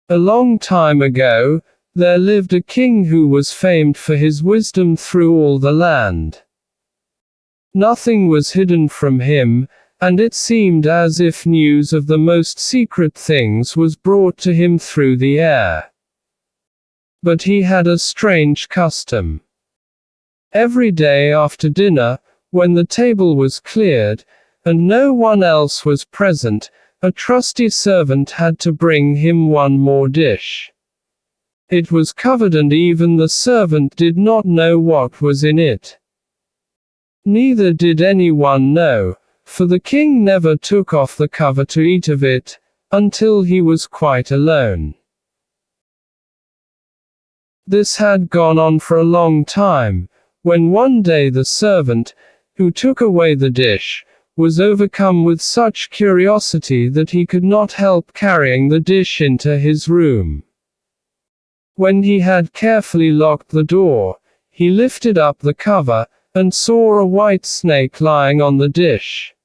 A long time ago, there lived a king who was famed for his wisdom through all the land. Nothing was hidden from him, and it seemed as if news of the most secret things was brought to him through the air. But he had a strange custom. Every day after dinner, when the table was cleared, and no one else was present, a trusty servant had to bring him one more dish. It was covered and even the servant did not know what was in it. Neither did anyone know, for the king never took off the cover to eat of it, until he was quite alone. This had gone on for a long time, when one day the servant, who took away the dish, was overcome with such curiosity that he could not help carrying the dish into his room. When he had carefully locked the door, he lifted up the cover, and saw a white snake lying on the dish.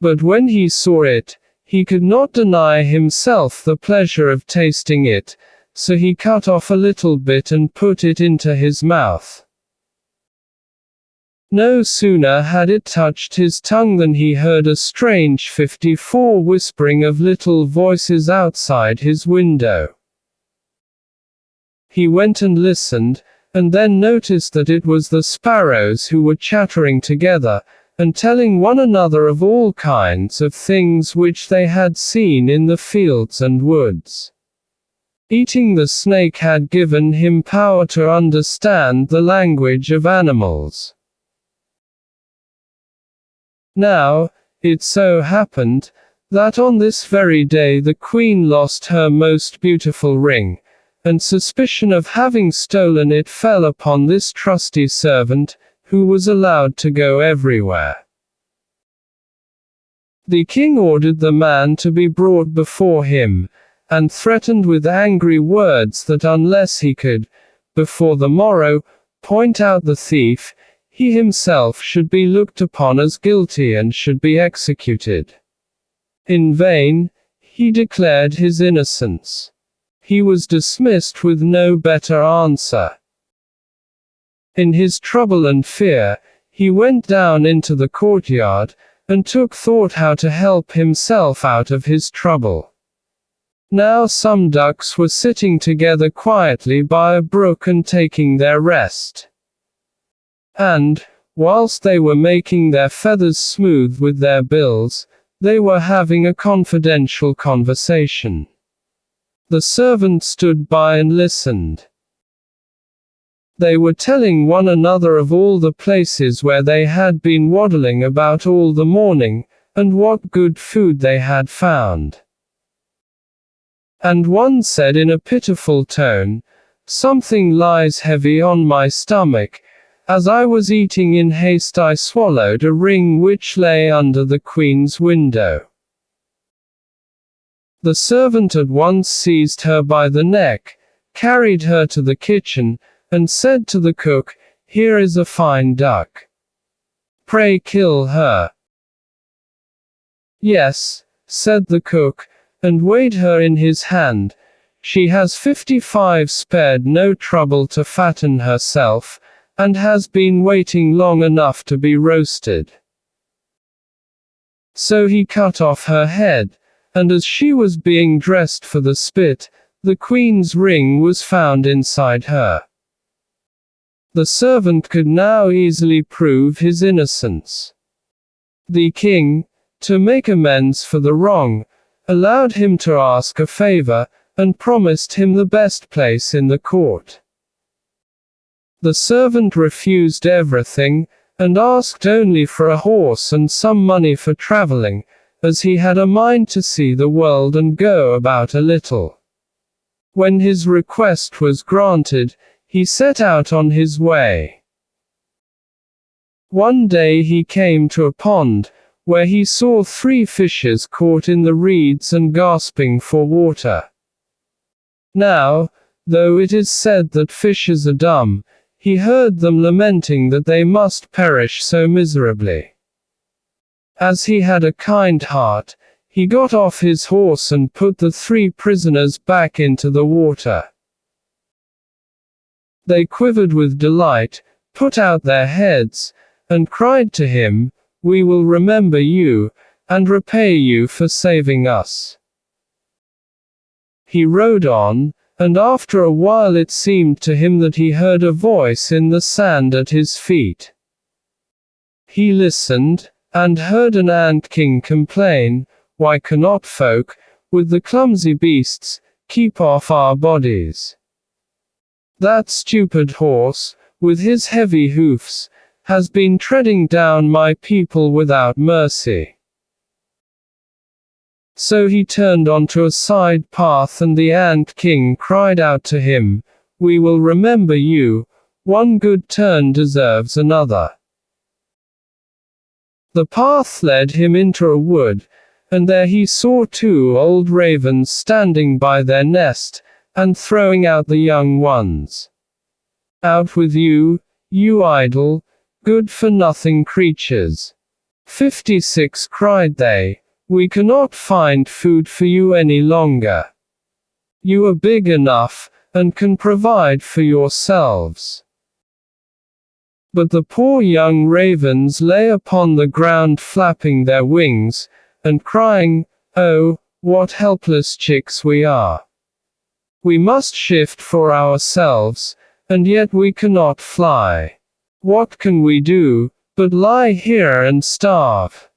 But when he saw it, he could not deny himself the pleasure of tasting it, so he cut off a little bit and put it into his mouth. No sooner had it touched his tongue than he heard a strange 54 whispering of little voices outside his window. He went and listened, and then noticed that it was the sparrows who were chattering together, and telling one another of all kinds of things which they had seen in the fields and woods. Eating the snake had given him power to understand the language of animals. Now, it so happened, that on this very day the queen lost her most beautiful ring, and suspicion of having stolen it fell upon this trusty servant, who was allowed to go everywhere. The king ordered the man to be brought before him, and threatened with angry words that unless he could, before the morrow, point out the thief, he himself should be looked upon as guilty and should be executed. In vain, he declared his innocence. He was dismissed with no better answer. In his trouble and fear, he went down into the courtyard, and took thought how to help himself out of his trouble. Now some ducks were sitting together quietly by a brook and taking their rest. And, whilst they were making their feathers smooth with their bills, they were having a confidential conversation. The servant stood by and listened. They were telling one another of all the places where they had been waddling about all the morning, and what good food they had found. And one said in a pitiful tone, "Something lies heavy on my stomach. As I was eating in haste I swallowed a ring which lay under the queen's window." The servant at once seized her by the neck, carried her to the kitchen, and said to the cook, "Here is a fine duck. Pray kill her." "Yes," said the cook, and weighed her in his hand. "She has 55 spared no trouble to fatten herself, and has been waiting long enough to be roasted." So he cut off her head, and as she was being dressed for the spit, the queen's ring was found inside her. The servant could now easily prove his innocence. The king, to make amends for the wrong, allowed him to ask a favor, and promised him the best place in the court. The servant refused everything, and asked only for a horse and some money for traveling, as he had a mind to see the world and go about a little. When his request was granted, he set out on his way. One day he came to a pond, where he saw 3 fishes caught in the reeds and gasping for water. Now, though it is said that fishes are dumb, he heard them lamenting that they must perish so miserably. As he had a kind heart, he got off his horse and put the 3 prisoners back into the water. They quivered with delight, put out their heads, and cried to him, "We will remember you, and repay you for saving us." He rode on, and after a while it seemed to him that he heard a voice in the sand at his feet. He listened, and heard an ant-king complain, "Why cannot folk, with the clumsy beasts, keep off our bodies? That stupid horse, with his heavy hoofs, has been treading down my people without mercy." So he turned onto a side path, and the ant-king cried out to him, "We will remember you, one good turn deserves another." The path led him into a wood, and there he saw 2 old ravens standing by their nest, and throwing out the young ones. "Out with you, you idle, good-for-nothing creatures!" 56 cried they, "We cannot find food for you any longer. You are big enough, and can provide for yourselves." But the poor young ravens lay upon the ground flapping their wings, and crying, "Oh, what helpless chicks we are! We must shift for ourselves, and yet we cannot fly. What can we do, but lie here and starve?"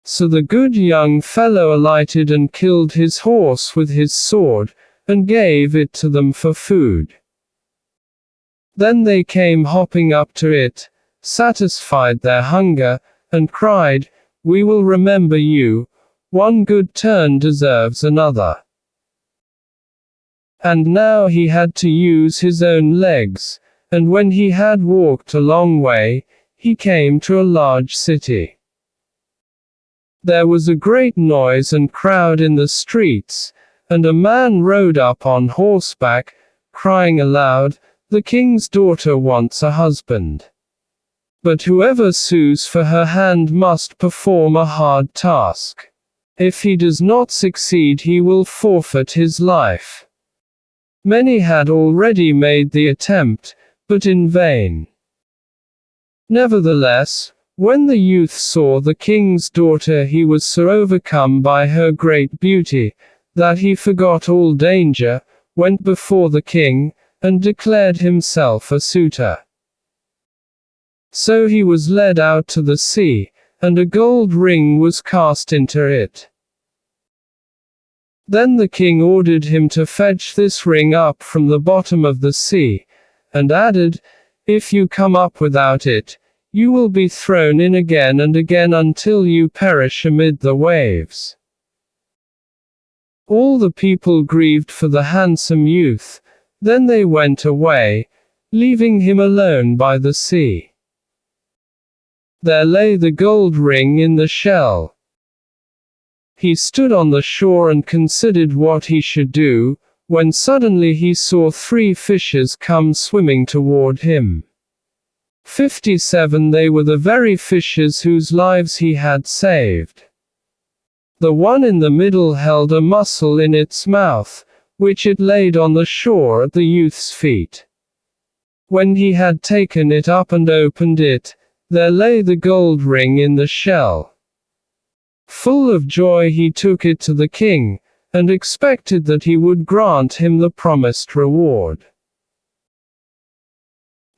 So the good young fellow alighted and killed his horse with his sword, and gave it to them for food. Then they came hopping up to it, satisfied their hunger, and cried, "We will remember you, one good turn deserves another." And now he had to use his own legs, and when he had walked a long way, he came to a large city. There was a great noise and crowd in the streets, and a man rode up on horseback, crying aloud, "The king's daughter wants a husband. But whoever sues for her hand must perform a hard task. If he does not succeed, he will forfeit his life." Many had already made the attempt, but in vain. Nevertheless, when the youth saw the king's daughter, he was so overcome by her great beauty, that he forgot all danger, went before the king, and declared himself a suitor. So he was led out to the sea, and a gold ring was cast into it. Then the king ordered him to fetch this ring up from the bottom of the sea, and added, "If you come up without it, you will be thrown in again and again until you perish amid the waves." All the people grieved for the handsome youth, then they went away, leaving him alone by the sea. There lay the gold ring in the shell. He stood on the shore and considered what he should do, when suddenly he saw 3 fishes come swimming toward him. 57 They were the very fishes whose lives he had saved. The one in the middle held a mussel in its mouth, which it laid on the shore at the youth's feet. When he had taken it up and opened it, there lay the gold ring in the shell. Full of joy he took it to the king, and expected that he would grant him the promised reward.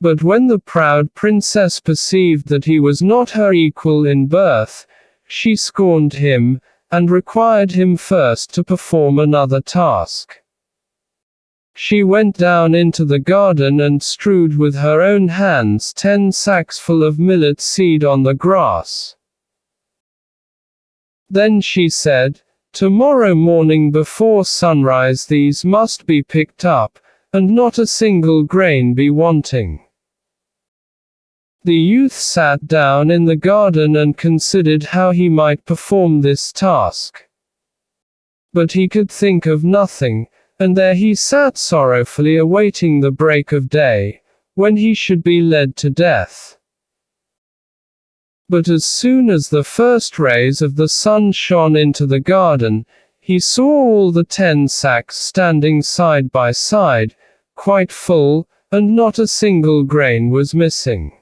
But when the proud princess perceived that he was not her equal in birth, she scorned him, and required him first to perform another task. She went down into the garden and strewed with her own hands 10 sacks full of millet seed on the grass. Then she said, "Tomorrow morning before sunrise these must be picked up, and not a single grain be wanting." The youth sat down in the garden and considered how he might perform this task. But he could think of nothing, and there he sat sorrowfully awaiting the break of day, when he should be led to death. But as soon as the first rays of the sun shone into the garden, he saw all the 10 sacks standing side by side, quite full, and not a single grain was missing.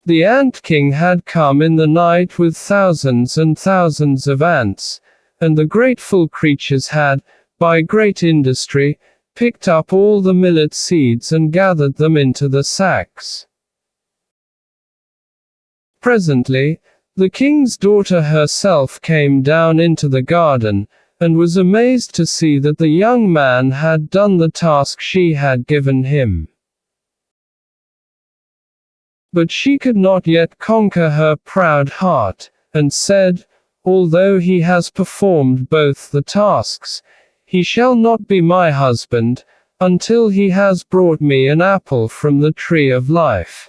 The Ant King had come in the night with thousands and thousands of ants, and the grateful creatures had, by great industry, picked up all the millet seeds and gathered them into the sacks. Presently, the king's daughter herself came down into the garden, and was amazed to see that the young man had done the task she had given him. But she could not yet conquer her proud heart, and said, "Although he has performed both the tasks, he shall not be my husband, until he has brought me an apple from the tree of life."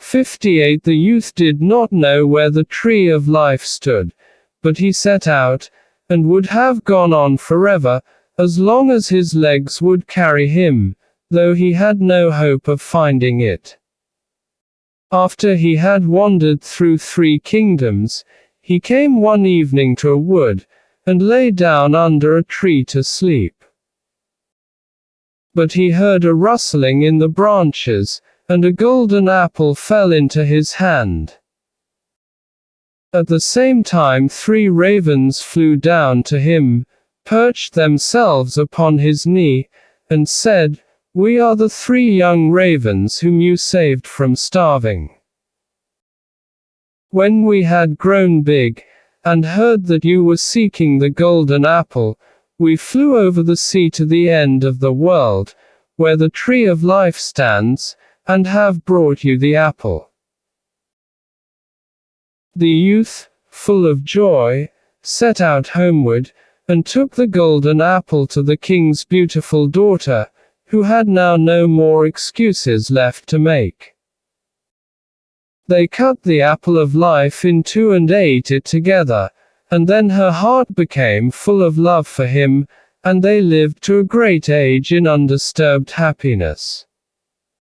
58 The youth did not know where the tree of life stood, but he set out, and would have gone on forever, as long as his legs would carry him, though he had no hope of finding it. After he had wandered through 3 kingdoms, he came one evening to a wood, and lay down under a tree to sleep. But he heard a rustling in the branches, and a golden apple fell into his hand. At the same time 3 ravens flew down to him, perched themselves upon his knee, and said, "We are the 3 young ravens whom you saved from starving. When we had grown big, and heard that you were seeking the golden apple, we flew over the sea to the end of the world, where the tree of life stands, and have brought you the apple." The youth, full of joy, set out homeward, and took the golden apple to the king's beautiful daughter, who had now no more excuses left to make. They cut the apple of life in 2 and ate it together, and then her heart became full of love for him, and they lived to a great age in undisturbed happiness.